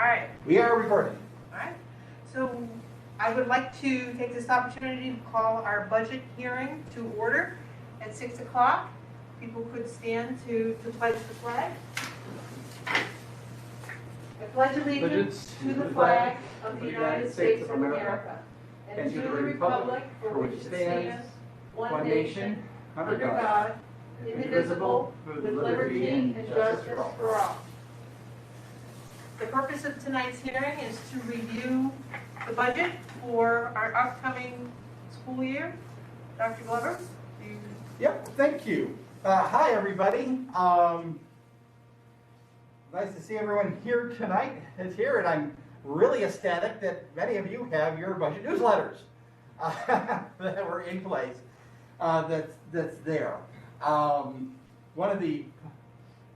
right. We are recording. All right. So I would like to take this opportunity to call our budget hearing to order at 6 o'clock. People could stand to pledge the flag. I pledge allegiance to the flag of the United States of America and to the republic for which it stands, one nation, under God, indivisible, with liberty and justice for all. The purpose of tonight's hearing is to review the budget for our upcoming school year. Dr. Glover? Yep, thank you. Hi, everybody. Nice to see everyone here tonight. Is here, and I'm really ecstatic that many of you have your budget newsletters that were in place. That's there. One of the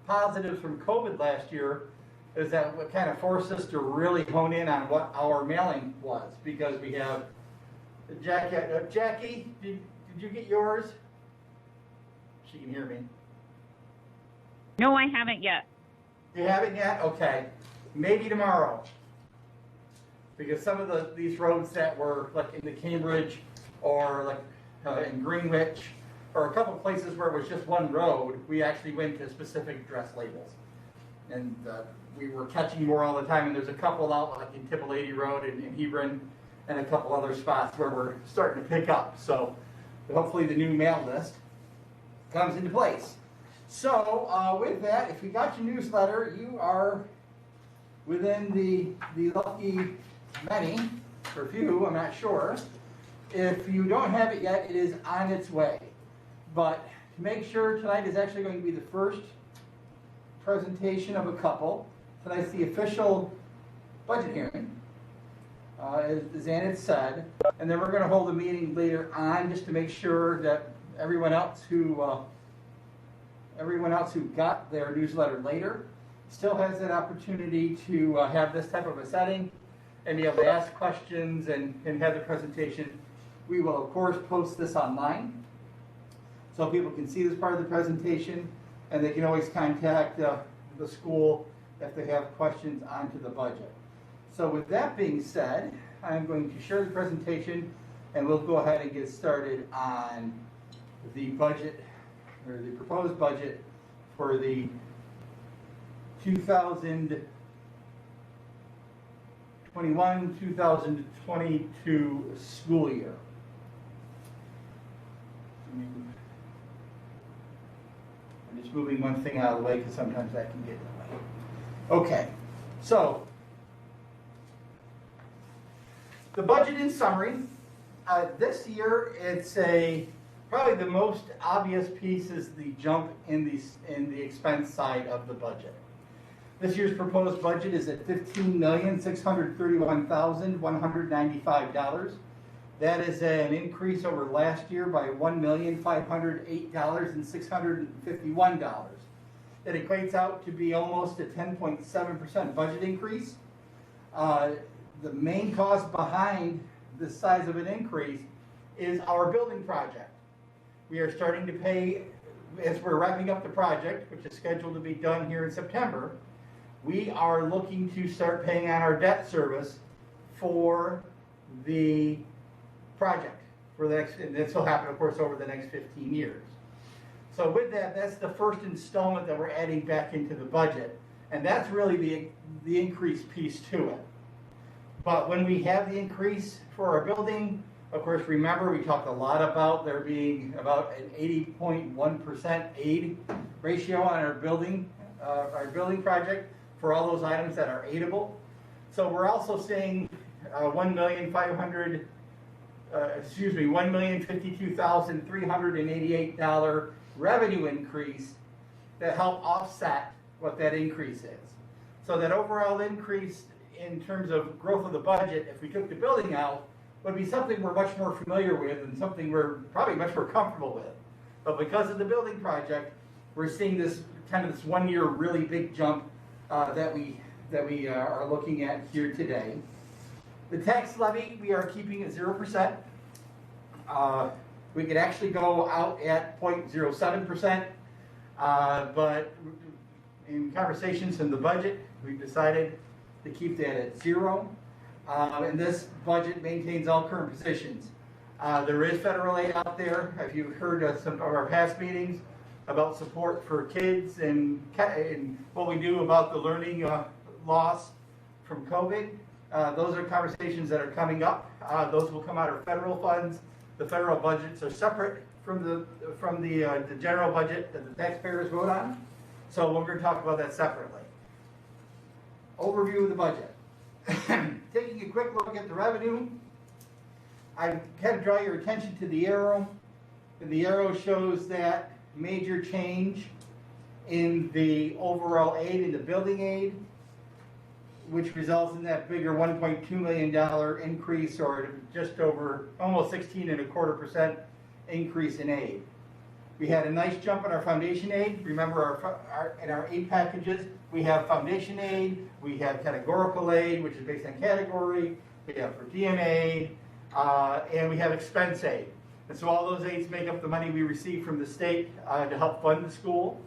positives from COVID last year is that what kind of forced us to really hone in on what our mailing was, because we have Jackie, did you get yours? She can hear me. No, I haven't yet. You haven't yet? Okay. Maybe tomorrow. Because some of these roads that were like in the Cambridge or like in Greenwich or a couple places where it was just one road, we actually went to specific address labels. And we were catching more all the time, and there's a couple out like in Tipolady Road and in Hebron and a couple other spots where we're starting to pick up. So hopefully the new mail list comes into place. So with that, if you got your newsletter, you are within the lucky many, or few, I'm not sure. If you don't have it yet, it is on its way. But to make sure, tonight is actually going to be the first presentation of a couple. Tonight's the official budget hearing, as Ann had said, and then we're going to hold a meeting later on just to make sure that everyone else who got their newsletter later still has that opportunity to have this type of a setting and be able to ask questions and have the presentation. We will, of course, post this online so people can see this part of the presentation, and they can always contact the school if they have questions onto the budget. So with that being said, I'm going to share the presentation, and we'll go ahead and get started on the budget, or the proposed budget for the 2021-2022 school year. I'm just moving one thing out of the way because sometimes that can get in the way. Okay, so the budget in summary. This year, it's probably the most obvious piece is the jump in the expense side of the budget. This year's proposed budget is at $15,631,195. That is an increase over last year by $1,508,651. That equates out to be almost a 10.7% budget increase. The main cause behind the size of an increase is our building project. We are starting to pay, as we're wrapping up the project, which is scheduled to be done here in September, we are looking to start paying on our debt service for the project. And this will happen, of course, over the next 15 years. So with that, that's the first installment that we're adding back into the budget. And that's really the increase piece to it. But when we have the increase for our building, of course, remember we talked a lot about there being about an 80.1% aid ratio on our building project for all those items that are aidable. So we're also seeing $1,052,388 revenue increase to help offset what that increase is. So that overall increase in terms of growth of the budget, if we took the building out, would be something we're much more familiar with and something we're probably much more comfortable with. But because of the building project, we're seeing this kind of this 1 year really big jump that we are looking at here today. The tax levy we are keeping at 0%. We could actually go out at 0.07%, but in conversations in the budget, we've decided to keep that at 0. And this budget maintains all current positions. There is federal aid out there. If you've heard some of our past meetings about support for kids and what we do about the learning loss from COVID, those are conversations that are coming up. Those will come out of federal funds. The federal budgets are separate from the general budget that the taxpayers vote on. So we're going to talk about that separately. Overview of the budget. Taking a quick look at the revenue, I had to draw your attention to the arrow. And the arrow shows that major change in the overall aid, in the building aid, which results in that bigger $1.2 million increase, or just over almost 16.25% increase in aid. We had a nice jump in our foundation aid. Remember, in our aid packages, we have foundation aid, we have categorical aid, which is based on category, we have per diem aid, and we have expense aid. And so all those aids make up the money we receive from the state to help fund the school.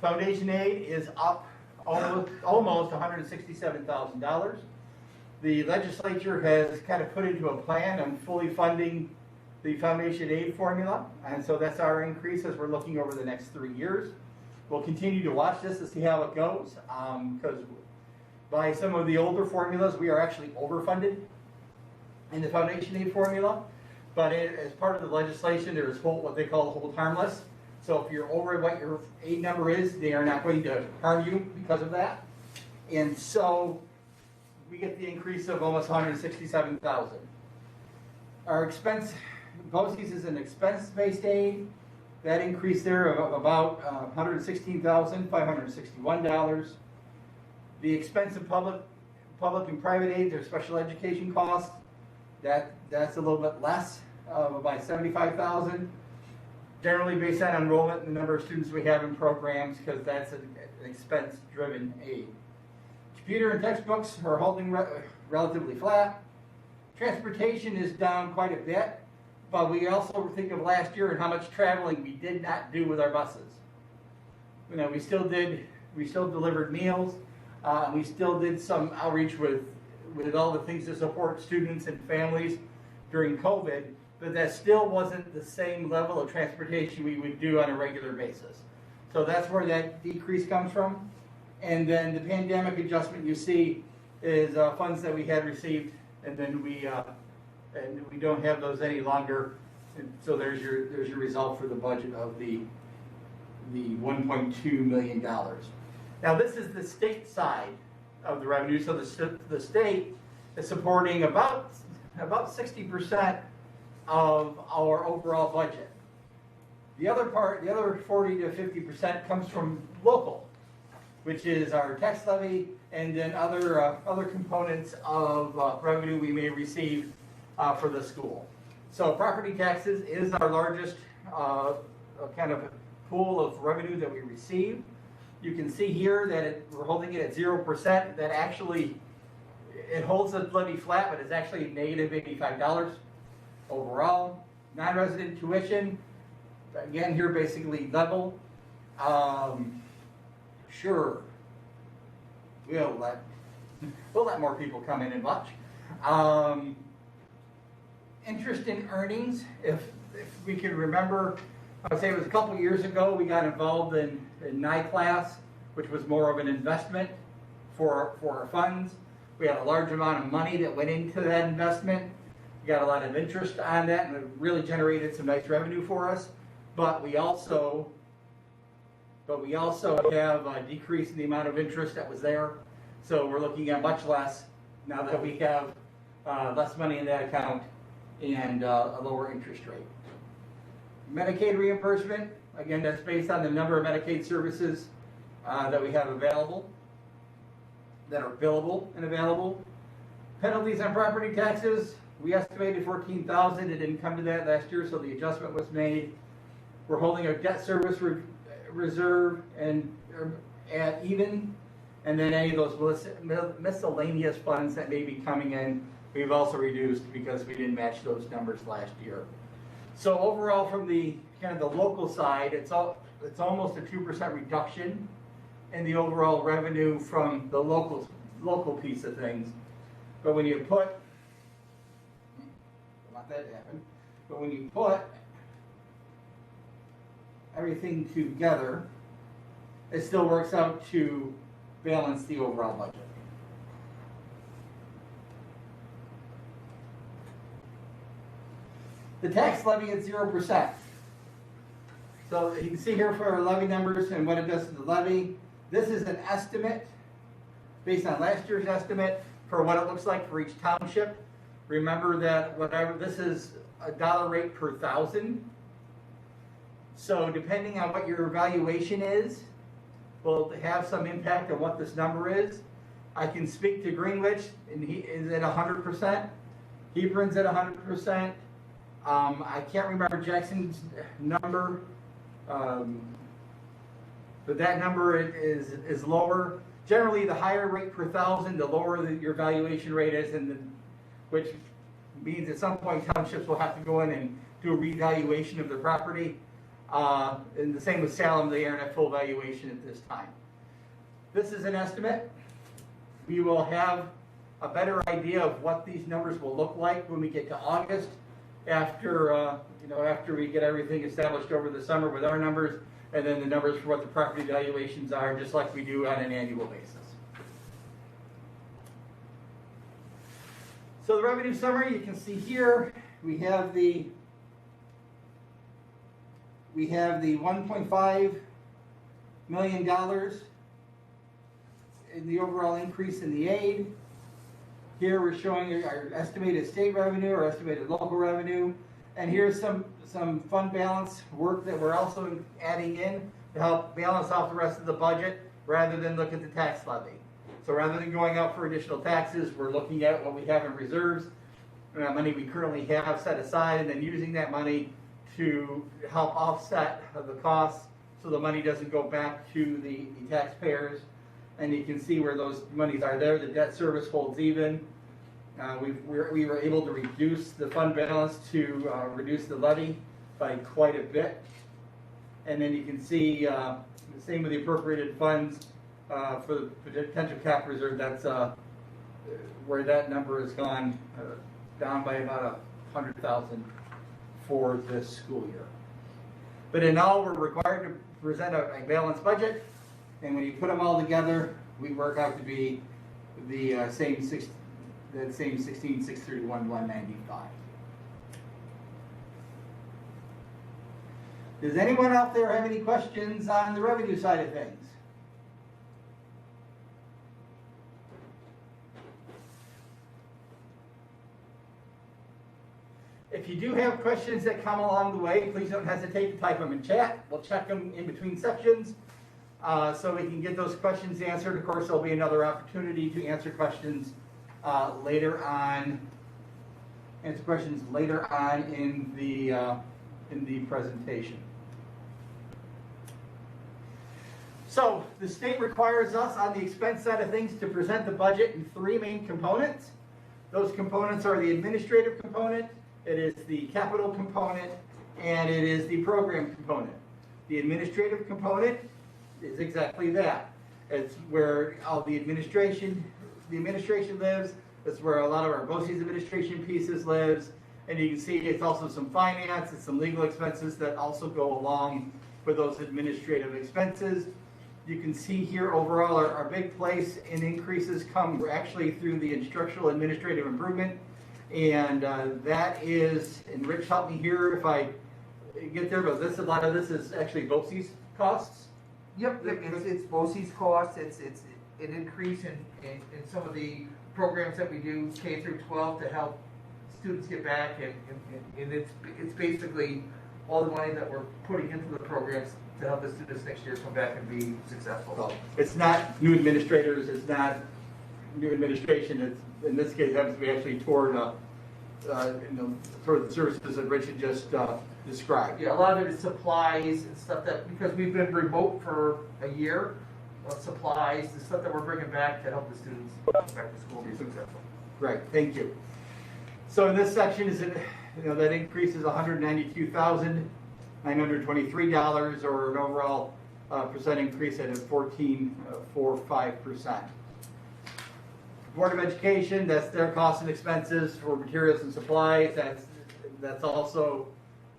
Foundation aid is up almost $167,000. The legislature has kind of put into a plan on fully funding the foundation aid formula, and so that's our increase as we're looking over the next 3 years. We'll continue to watch this to see how it goes, because by some of the older formulas, we are actually overfunded in the foundation aid formula. But as part of the legislation, there is what they call hold harmless. So if you're over what your aid number is, they are not going to harm you because of that. And so we get the increase of almost $167,000. Our expense, BOCES is an expense-based aid. That increase there of about $116,561. The expense of public and private aids or special education costs, that's a little bit less, by $75,000. Generally based on enrollment and the number of students we have in programs, because that's an expense-driven aid. Computer and textbooks are holding relatively flat. Transportation is down quite a bit, but we also think of last year and how much traveling we did not do with our buses. You know, we still delivered meals, we still did some outreach with all the things to support students and families during COVID, but that still wasn't the same level of transportation we would do on a regular basis. So that's where that decrease comes from. And then the pandemic adjustment you see is funds that we had received, and then we don't have those any longer. And so there's your result for the budget of the $1.2 million. Now this is the state side of the revenue. So the state is supporting about 60% of our overall budget. The other 40 to 50% comes from local, which is our tax levy, and then other components of revenue we may receive for the school. So property taxes is our largest kind of pool of revenue that we receive. You can see here that we're holding it at 0%. That actually, it holds the levy flat, but it's actually negative $85 overall. Non-resident tuition, again here basically level. Sure, we'll let more people come in and watch. Interest in earnings, if we can remember, I would say it was a couple years ago, we got involved in NICLAS, which was more of an investment for our funds. We had a large amount of money that went into that investment. We got a lot of interest on that, and it really generated some nice revenue for us. But we also have a decrease in the amount of interest that was there. So we're looking at much less now that we have less money in that account and a lower interest rate. Medicaid reimbursement, again, that's based on the number of Medicaid services that we have available, that are billable and available. Penalties on property taxes, we estimated $14,000. It didn't come to that last year, so the adjustment was made. We're holding our debt service reserve and at even, and then any of those miscellaneous funds that may be coming in, we've also reduced because we didn't match those numbers last year. So overall, from the kind of the local side, it's almost a 2% reduction in the overall revenue from the local local piece of things. But when you put, don't want that to happen, but when you put everything together, it still works out to balance the overall budget. The tax levy at 0%. So you can see here for our levy numbers and what it does to the levy. This is an estimate based on last year's estimate for what it looks like for each township. Remember that whatever, this is a dollar rate per thousand. So depending on what your evaluation is, will have some impact on what this number is. I can speak to Greenwich, and he is at 100%. Hebron's at 100%. I can't remember Jackson's number, but that number is lower. Generally, the higher rate per thousand, the lower your valuation rate is, which means at some point townships will have to go in and do a revaluation of their property. And the same with Salem, they aren't at full valuation at this time. This is an estimate. We will have a better idea of what these numbers will look like when we get to August, after after we get everything established over the summer with our numbers, and then the numbers for what the property valuations are, just like we do on an annual basis. So the revenue summary, you can see here, we have the $1.5 million in the overall increase in the aid. Here we're showing our estimated state revenue, our estimated local revenue, and here's some fund balance work that we're also adding in to help balance off the rest of the budget rather than look at the tax levy. So rather than going out for additional taxes, we're looking at what we have in reserves, money we currently have set aside, and then using that money to help offset the costs so the money doesn't go back to the taxpayers. And you can see where those monies are there. The debt service holds even. We were able to reduce the fund balance to reduce the levy by quite a bit. And then you can see the same with the appropriated funds for the potential cap reserve. That's where that number has gone down by about $100,000 for this school year. But in all, we're required to present a balanced budget. And when you put them all together, we work out to be the same 16,631,195. Does anyone out there have any questions on the revenue side of things? If you do have questions that come along the way, please don't hesitate to type them in chat. We'll check them in between sections. So we can get those questions answered. Of course, there'll be another opportunity to answer questions later on. In the presentation. So the state requires us on the expense side of things to present the budget in three main components. Those components are the administrative component, it is the capital component, and it is the program component. The administrative component is exactly that. It's where all the administration lives. It's where a lot of our BOCES administration pieces lives. And you can see it's also some finance and some legal expenses that also go along with those administrative expenses. You can see here overall our big place in increases come actually through the instructional administrative improvement. And that is, and Rich help me here if I get there, but a lot of this is actually BOCES costs. Yep, it's BOCES costs, it's an increase in some of the programs that we do K through 12 to help students get back, and it's basically all the money that we're putting into the programs to help the students next year come back and be successful. So it's not new administrators, it's not new administration, it's, in this case, happens to be actually toward the services that Richard just described. Yeah, a lot of it is supplies and stuff that, because we've been remote for a year, supplies, the stuff that we're bringing back to help the students come back to school and be successful. Right, thank you. So in this section is that increase is $192,923, or an overall percent increase at 14.45%. Board of Education, that's their costs and expenses for materials and supplies. That's also,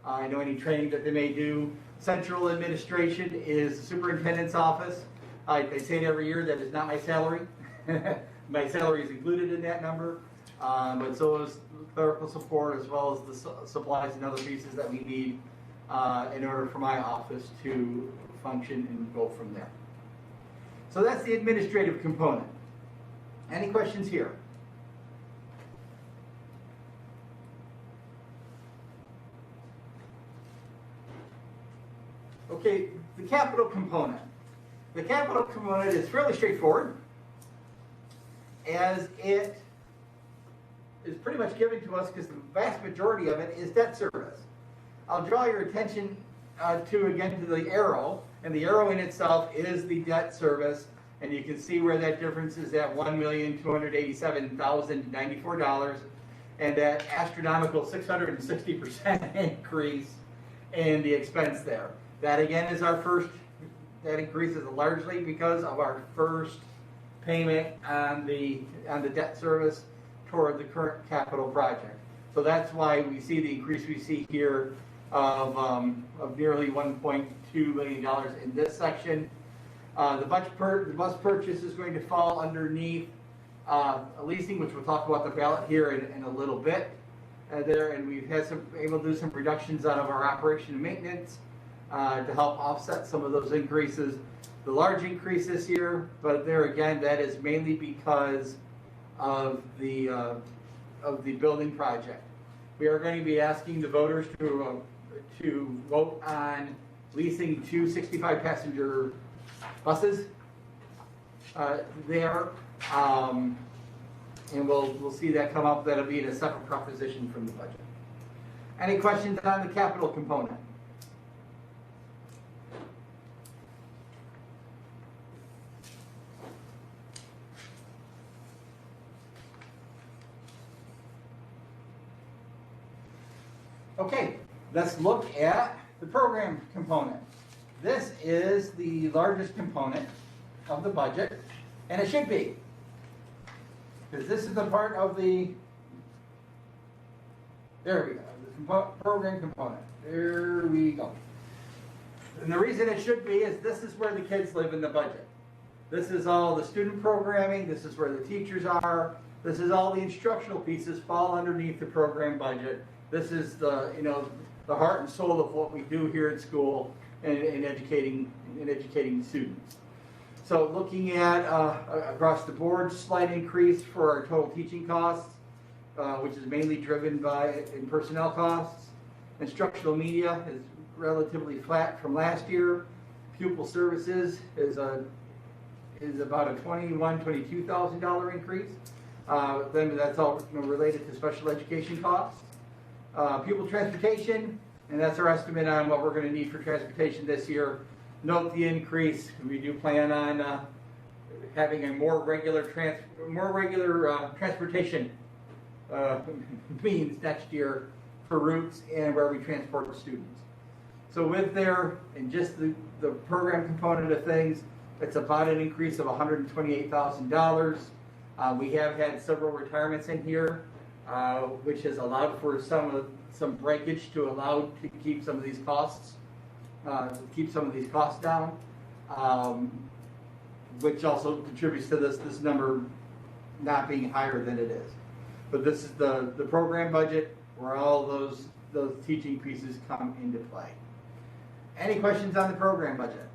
I know any training that they may do. Central Administration is the superintendent's office. I say it every year, that is not my salary. My salary is included in that number, but so is clerical support as well as the supplies and other pieces that we need in order for my office to function and go from there. So that's the administrative component. Any questions here? Okay, the capital component. The capital component is fairly straightforward, as it is pretty much given to us because the vast majority of it is debt service. I'll draw your attention to the arrow, and the arrow in itself is the debt service, and you can see where that difference is at $1,287,094, and that astronomical 660% increase in the expense there. That again is our first, that increase is largely because of our first payment on the debt service toward the current capital project. So that's why we see the increase we see here of nearly $1.2 million in this section. The bus purchase is going to fall underneath leasing, which we'll talk about the ballot here in a little bit. And we've had able to do some reductions out of our operation and maintenance to help offset some of those increases. The large increase this year, but there again, that is mainly because of the building project. We are going to be asking the voters to vote on leasing 2 65-passenger buses there, and we'll see that come up. That'll be in a separate proposition from the budget. Any questions on the capital component? Okay, let's look at the program component. This is the largest component of the budget, and it should be, because this is the part of the, there we go, the program component. There we go. And the reason it should be is this is where the kids live in the budget. This is all the student programming, this is where the teachers are, this is all the instructional pieces fall underneath the program budget. This is the, the heart and soul of what we do here at school in educating students. So looking at across the board, slight increase for our total teaching costs, which is mainly driven by in personnel costs. Instructional media is relatively flat from last year. Pupil services is about a $22,000 increase. Then that's all related to special education costs. Pupil transportation, and that's our estimate on what we're going to need for transportation this year. Note the increase. We do plan on having a more regular transportation means next year for routes and where we transport the students. So with there, and just the program component of things, it's about an increase of $128,000. We have had several retirements in here, which has allowed for some breakage to allow to keep some of these costs down, which also contributes to this number not being higher than it is. But this is the program budget where all those teaching pieces come into play. Any questions on the program budget?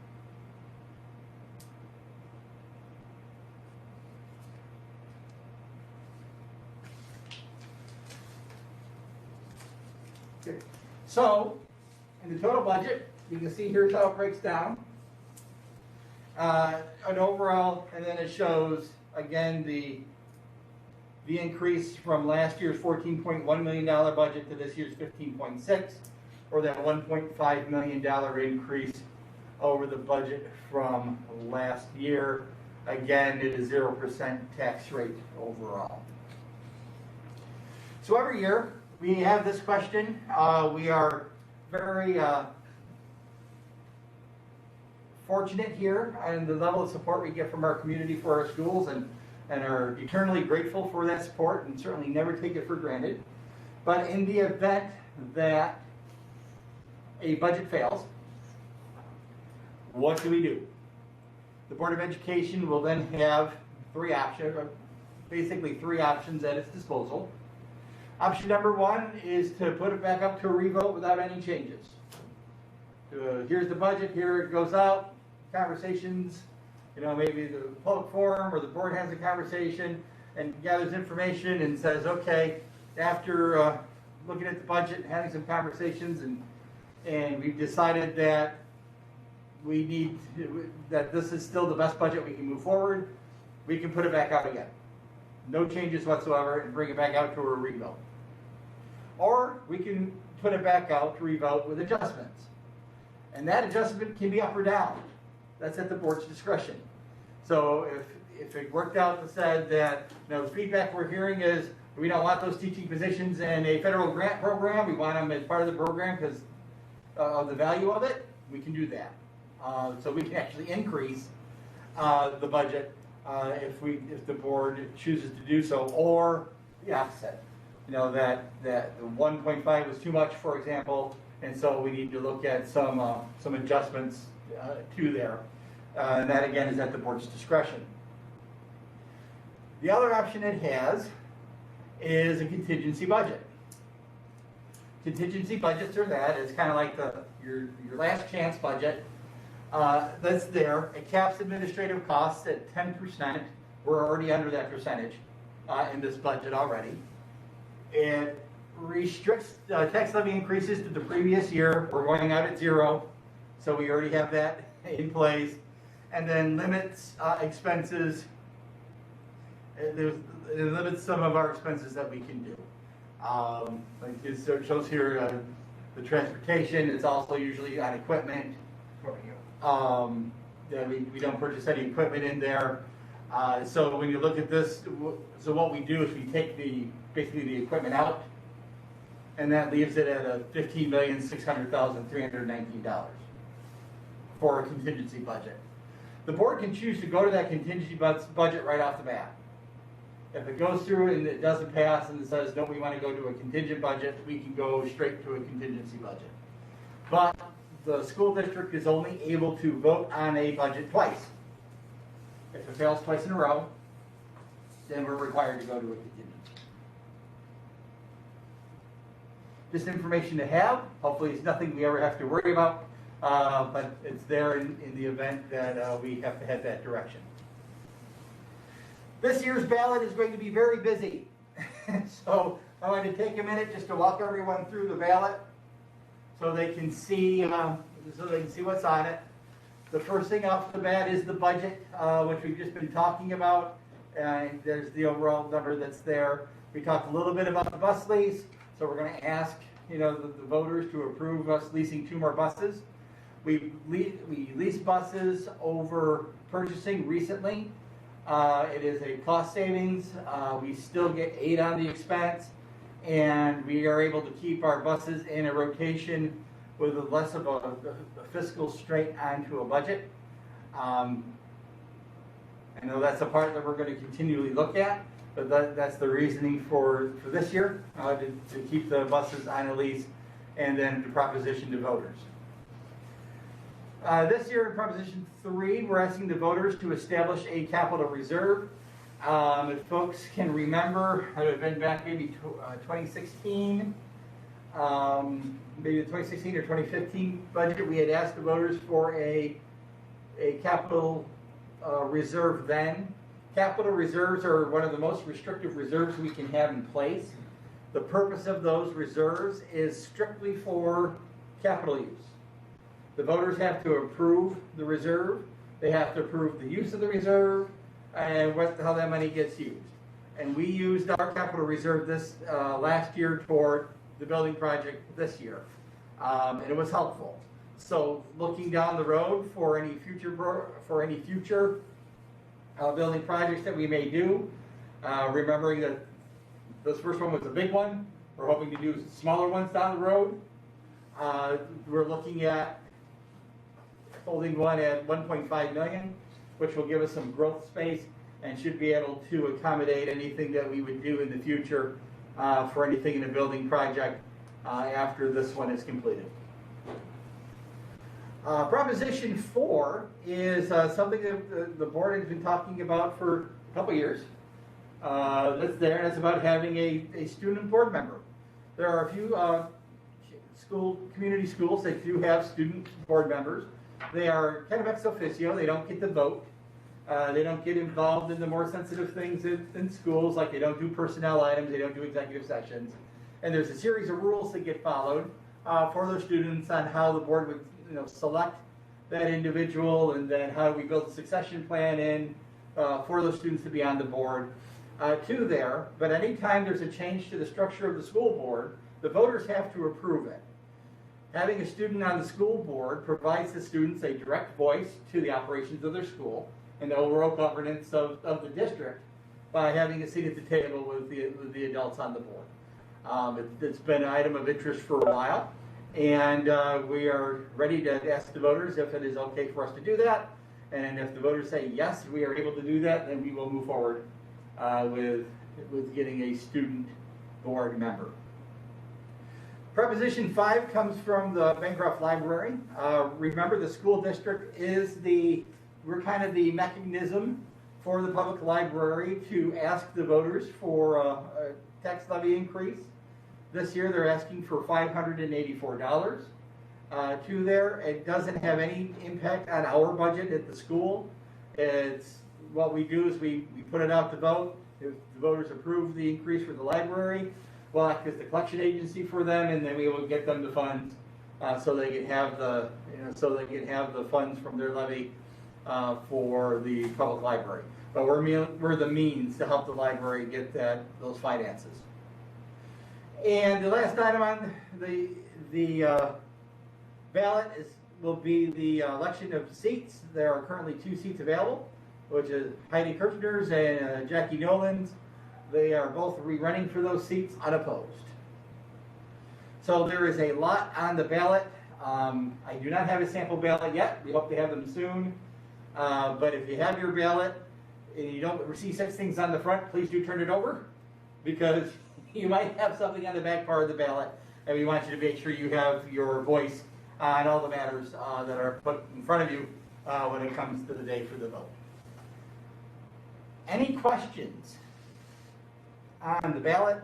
Okay. So, in the total budget, you can see here's how it breaks down. An overall, and then it shows again the increase from last year's $14.1 million budget to this year's 15.6, or that $1.5 million increase over the budget from last year. Again, it is 0% tax rate overall. So every year we have this question. We are very fortunate here and the level of support we get from our community for our schools, and and are eternally grateful for that support and certainly never take it for granted. But in the event that a budget fails, what do we do? The Board of Education will then have basically three options at its disposal. Option number one is to put it back up to a revote without any changes. Here's the budget, here it goes out, conversations, maybe the public forum or the board has a conversation and gathers information and says, okay, after looking at the budget and having some conversations and we've decided that that this is still the best budget we can move forward, we can put it back out again. No changes whatsoever and bring it back out to a revote. Or we can put it back out to revote with adjustments. And that adjustment can be up or down. That's at the board's discretion. So if it worked out and said that the feedback we're hearing is we don't want those teaching positions in a federal grant program, we want them as part of the program because of the value of it, we can do that. So we can actually increase the budget if the board chooses to do so, or the opposite. That the 1.5 was too much, for example, and so we need to look at some adjustments to there. And that again is at the board's discretion. The other option it has is a contingency budget. Contingency budgets are that. It's kind of like your last chance budget. That's there. It caps administrative costs at 10%. We're already under that percentage in this budget already. It restricts tax levy increases to the previous year. We're going out at 0, so we already have that in place. And then limits expenses. It limits some of our expenses that we can do. Like it shows here the transportation. It's also usually on equipment. Yeah, we don't purchase any equipment in there. So when you look at this, so what we do is we take basically the equipment out, and that leaves it at a $15,600,319 for a contingency budget. The board can choose to go to that contingency budget right off the bat. If it goes through and it doesn't pass and it says, no, we want to go to a contingent budget, we can go straight to a contingency budget. But the school district is only able to vote on a budget twice. If it fails twice in a row, then we're required to go to a contingency. Just information to have. Hopefully it's nothing we ever have to worry about, but it's there in the event that we have to head that direction. This year's ballot is going to be very busy. So I want to take a minute just to walk everyone through the ballot so they can see what's on it. The first thing off the bat is the budget, which we've just been talking about. And there's the overall number that's there. We talked a little bit about the bus lease, so we're going to ask the voters to approve us leasing 2 more buses. We leased buses over purchasing recently. It is a cost savings. We still get 8 on the expense, and we are able to keep our buses in a rotation with less of a fiscal strain onto a budget. I know that's a part that we're going to continually look at, but that's the reasoning for this year, to keep the buses on a lease and then to proposition to voters. This year in Proposition 3, we're asking the voters to establish a capital reserve. If folks can remember, it would have been back maybe 2016, maybe the 2016 or 2015 budget, we had asked the voters for a capital reserve then. Capital reserves are one of the most restrictive reserves we can have in place. The purpose of those reserves is strictly for capital use. The voters have to approve the reserve, they have to approve the use of the reserve, and how that money gets used. And we used our capital reserve this last year toward the building project this year, and it was helpful. So looking down the road for any future building projects that we may do, remembering that this first one was a big one, we're hoping to do smaller ones down the road. We're looking at holding one at $1.5 million, which will give us some growth space and should be able to accommodate anything that we would do in the future for anything in the building project after this one is completed. Proposition 4 is something that the board has been talking about for a couple years. That's there, and it's about having a student board member. There are a few community schools that do have student board members. They are kind of ex officio. They don't get to vote. They don't get involved in the more sensitive things in schools, like they don't do personnel items, they don't do executive sessions. And there's a series of rules that get followed for those students on how the board would select that individual, and then how we build a succession plan in for those students to be on the board there. But anytime there's a change to the structure of the school board, the voters have to approve it. Having a student on the school board provides the students a direct voice to the operations of their school and the overall governance of the district by having a seat at the table with the adults on the board. It's been an item of interest for a while, and we are ready to ask the voters if it is okay for us to do that. And if the voters say yes, we are able to do that, then we will move forward with getting a student board member. Proposition 5 comes from the Bancroft Library. Remember, the school district we're kind of the mechanism for the public library to ask the voters for a tax levy increase. This year they're asking for $584 to there. It doesn't have any impact on our budget at the school. What we do is we put it out to vote. If the voters approve the increase for the library, we'll act as the collection agency for them, and then we will get them the funds so they can have the funds from their levy for the public library. But we're the means to help the library get those finances. And the last item on the ballot will be the election of seats. There are currently 2 seats available, which is Heidi Kirchner's and Jackie Nolan's. They are both running for those seats unopposed. So there is a lot on the ballot. I do not have a sample ballot yet. We hope to have them soon. But if you have your ballot and you don't receive such things on the front, please do turn it over, because you might have something on the back part of the ballot, and we want you to make sure you have your voice on all the matters that are put in front of you when it comes to the day for the vote. Any questions on the ballot?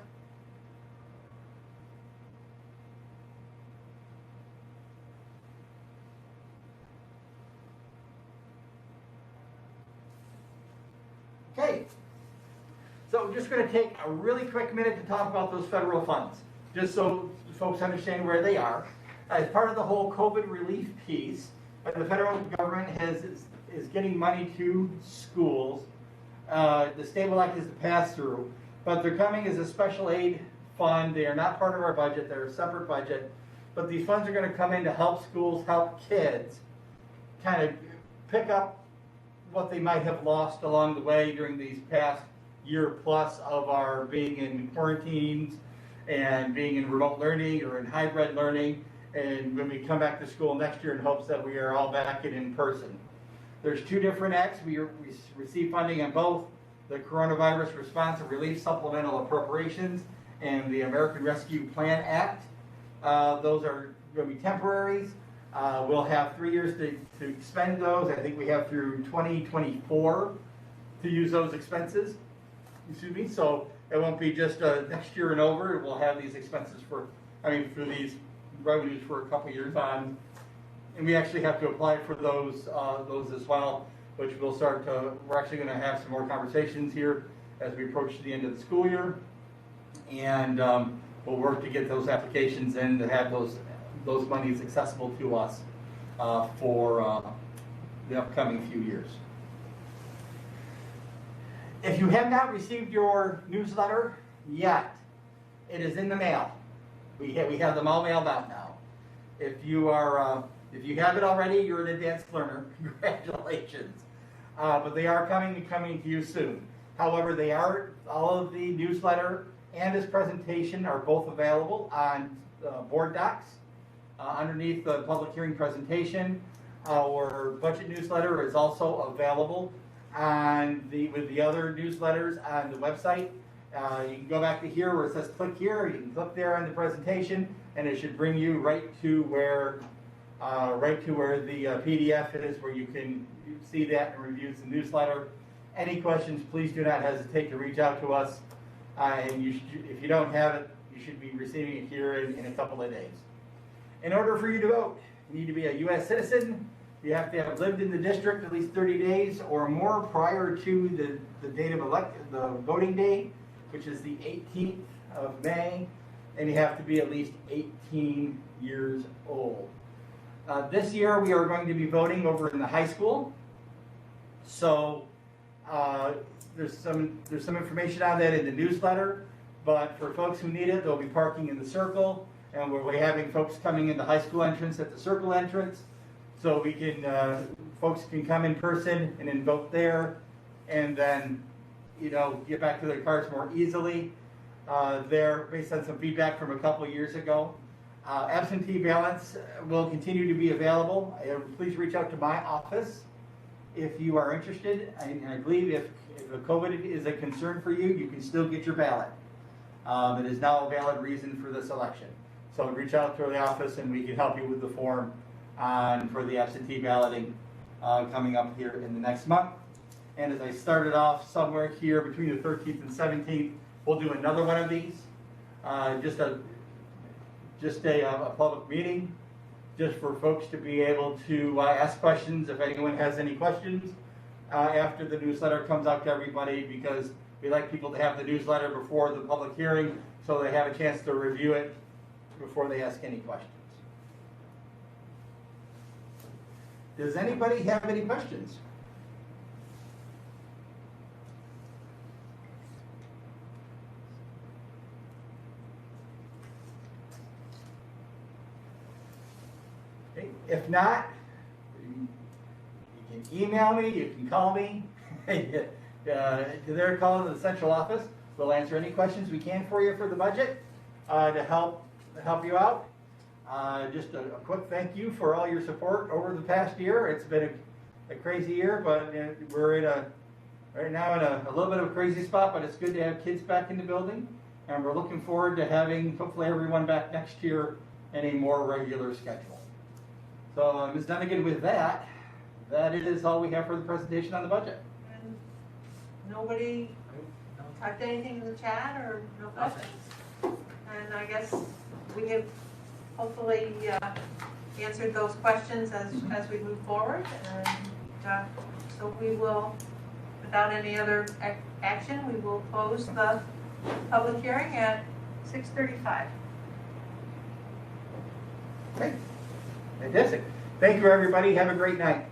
Okay, so I'm just going to take a really quick minute to talk about those federal funds, just so folks understand where they are. As part of the whole COVID relief piece, the federal government is getting money to schools. The Stable Act is a pass-through, but they're coming as a special aid fund. They are not part of our budget. They're a separate budget. But these funds are going to come in to help schools, help kids kind of pick up what they might have lost along the way during these past year plus of our being in quarantines and being in remote learning or in hybrid learning, and when we come back to school next year in hopes that we are all back and in person. There's 2 different acts. We receive funding on both: the Coronavirus Response and Relief Supplemental Appropriations and the American Rescue Plan Act. Those are going to be temporaries. We'll have 3 years to expend those. I think we have through 2024 to use those expenses. So it won't be just next year and over. We'll have these expenses for these revenues for a couple years on. And we actually have to apply for those as well, which we're actually going to have some more conversations here as we approach the end of the school year. And we'll work to get those applications in to have those monies accessible to us for the upcoming few years. If you have not received your newsletter yet, it is in the mail. We have them all mailed out now. If you have it already, you're an advanced learner. Congratulations. But they are coming to you soon. However, all of the newsletter and this presentation are both available on board docs. Underneath the public hearing presentation, our budget newsletter is also available with the other newsletters on the website. You can go back to here where it says click here. You can click there on the presentation, and it should bring you right to where the PDF is, where you can see that and review the newsletter. Any questions, please do not hesitate to reach out to us. And if you don't have it, you should be receiving it here in a couple of days. In order for you to vote, you need to be a U.S. citizen. You have to have lived in the district at least 30 days or more prior to the date of the voting day, which is the 18th of May, and you have to be at least 18 years old. This year we are going to be voting over in the high school, so there's some information on that in the newsletter, but for folks who need it, they'll be parking in the circle, and we're having folks coming in the high school entrance at the circle entrance, so we can folks can come in person and then vote there, and then get back to their cars more easily. There, based on some feedback from a couple years ago. Absentee ballots will continue to be available. Please reach out to my office if you are interested. And I believe if COVID is a concern for you, you can still get your ballot. It is now a valid reason for this election. So reach out to the office and we can help you with the form for the absentee balloting coming up here in the next month. And as I started off somewhere here between the 13th and 17th, we'll do another one of these. Just a public meeting, just for folks to be able to ask questions if anyone has any questions after the newsletter comes out to everybody, because we like people to have the newsletter before the public hearing so they have a chance to review it before they ask any questions. Does anybody have any questions? If not, you can email me, you can call me. They're calling the central office. We'll answer any questions we can for you for the budget to help you out. Just a quick thank you for all your support over the past year. It's been a crazy year, but we're right now in a little bit of a crazy spot, but it's good to have kids back in the building. And we're looking forward to having hopefully everyone back next year in a more regular schedule. So, Ms. Dunnigan, with that is all we have for the presentation on the budget. And nobody typed anything in the chat or no questions? And I guess we have hopefully answered those questions as we move forward. And so we will, without any other action, we will close the public hearing at 6:35. Okay. Fantastic. Thank you, everybody. Have a great night.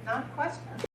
Not questions.